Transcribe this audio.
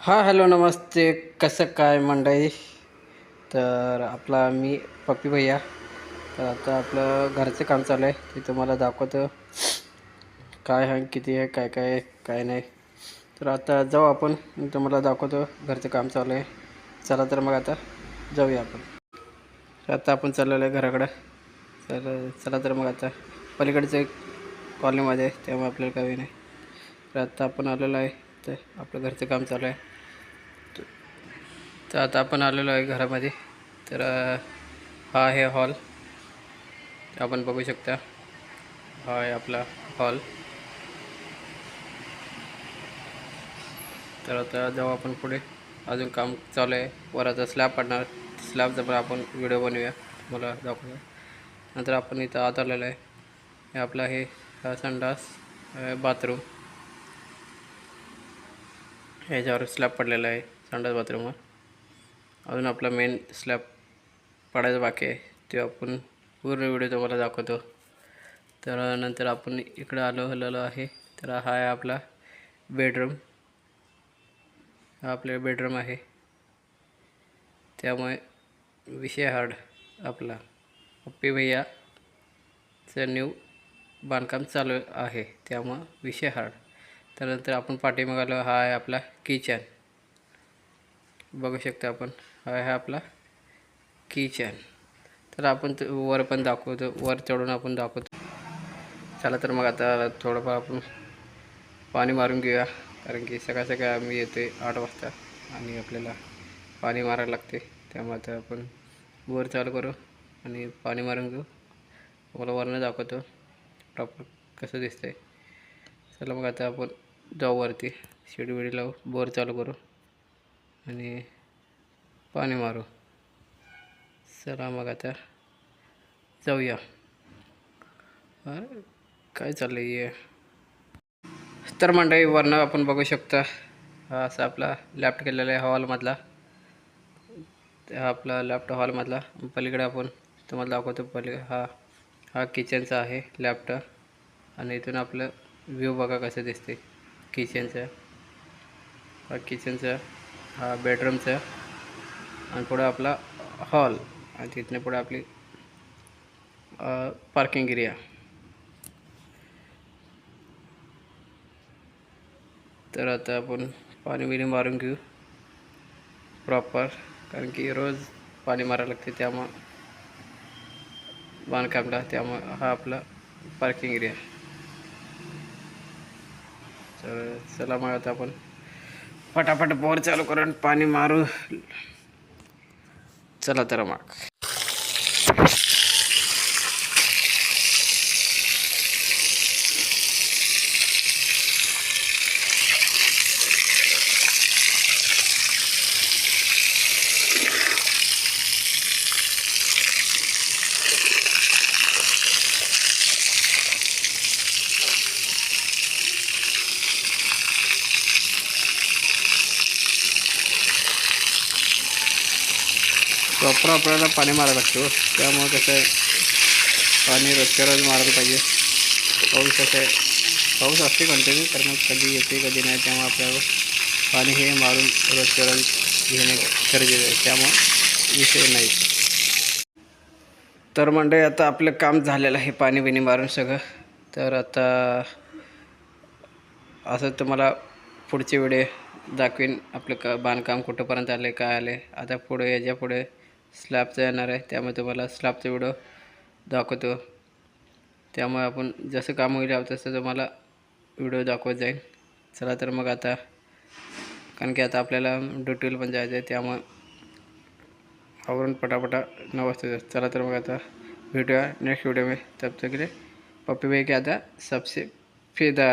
हां हॅलो नमस्ते. कसं काय मंडळी? तर आपला मी पप्पी भैया. तर आता आपलं घरचं काम चालू आहे, ते तुम्हाला दाखवतो काय आहे, किती आहे, काय काय आहे, काय नाही. तर आता जाऊ आपण, मी तुम्हाला दाखवतो घरचं काम चालू आहे. चला तर मग आता जाऊया आपण. तर आता आपण चाललेलो आहे घराकडं. तर चला तर मग आता पलीकडचं कॉलनीमध्ये आहे, त्यामुळे आपल्याला काही नाही. तर आता आपण आलेलो आहे, तर आपलं घरचं काम चालू आहे. तर आता आपण आलेलो आहे घरामध्ये. तर हा आहे हॉल, आपण बघू शकता. हा आहे आपला हॉल. तर आता जाऊ आपण पुढे, अजून काम चालू आहे. वर आता स्लॅब पडणार, स्लॅबचा पण आपण व्हिडिओ बनवूया, मला दाखवूया. नंतर आपण इथं आत आलेलं आहे. हे आपलं आहे हा संडास बाथरूम. ह्याच्यावर स्लॅब पडलेला आहे संडास बाथरूमवर. अजून आपला मेन स्लॅब पडायचं बाकी आहे, ते आपण पूर्ण व्हिडिओ तुम्हाला दाखवतो. तर नंतर आपण इकडं आलेलो आहे. तर हा आहे आपला बेडरूम. हा आपला बेडरूम आहे, त्यामुळे विषय हार्ड. आपला पप्पी भैयाचं न्यू बांधकाम चालू आहे, त्यामुळं विषय हार्ड. त्यानंतर आपण पाठीमागं हा आहे आपला किचन, बघू शकता आपण. हा आहे आपला किचन. तर आपण वर पण दाखवतो, वर चढून आपण दाखवतो. चला तर मग आता थोडंफार आपण पाणी मारून घेऊया, कारण की सकाळ सकाळ आम्ही येतो आहे 8 वाजता आणि आपल्याला पाणी मारायला लागते. त्यामुळे आता आपण बोर चालू करू आणि पाणी मारून घेऊ. तुम्हाला वरनं दाखवतो प्रॉपर कसं दिसतंय. चला मग आता आपण जाऊ वरती, शिडी बिडी लावू, बोर चालू करू आणि पाणी मारू. चला मग आता जाऊया. काय चाललं आहे? तर मंडळी वरनं आपण बघू शकता, हा असा आपला लॅफ्ट केलेला आहे हॉलमधला. हा आपला लॅफ्ट हॉलमधला. पलीकडे आपण तुम्हाला दाखवतो. हा हा किचनचा आहे लॅफ्ट. आणि इथून आपलं व्ह्यू बघा कसं दिसते किचनचं. हा किचनचं, हा बेडरूमचं, आणि पुढं आपला हॉल, आणि तिथनं पुढं आपली पार्किंग एरिया. तर आता आपण पाणी बिणी मारून घेऊ प्रॉपर, कारण की रोज पाणी मारायला लागते त्यामुळं बांधकामला. त्यामुळं हा आपला पार्किंग एरिया. तर चला मग आता आपण फटाफट बोर चालू करून पाणी मारू. चला तर मग. प्रॉपर आपल्याला पाणी मारायला लागतो, त्यामुळे कसं आहे, पाणी रोजच्या रोज मारायला पाहिजे. पाऊस कसं आहे, पाऊस असते कंटिन्यू, तर मग कधी येते कधी नाही. त्यामुळे आपल्याला पाणी हे मारून रोजच्या रोज घेणे गरजेचं आहे, त्यामुळं विषय नाही. तर मंडळी आता आपलं काम झालेलं आहे पाणी बिणी मारून सगळं. तर आता असं तुम्हाला पुढचे व्हिडिओ दाखवीन, आपलं बांधकाम कुठंपर्यंत आले, काय आले. आता पुढे याच्या पुढे स्लॅबचं येणार आहे, त्यामुळे तुम्हाला स्लॅबचा व्हिडिओ दाखवतो. त्यामुळे आपण जसं काम होईल तसं तुम्हाला व्हिडिओ दाखवत जाईल. चला तर मग आता, कारण की आता आपल्याला ड्युटीला पण जायचं आहे, त्यामुळे आवरून पटापटा 9 वाजता. चला तर मग आता भेटूया नेक्स्ट व्हिडिओ में. तब तक के लिए पप्पी भाई के आता सबसे फिदा.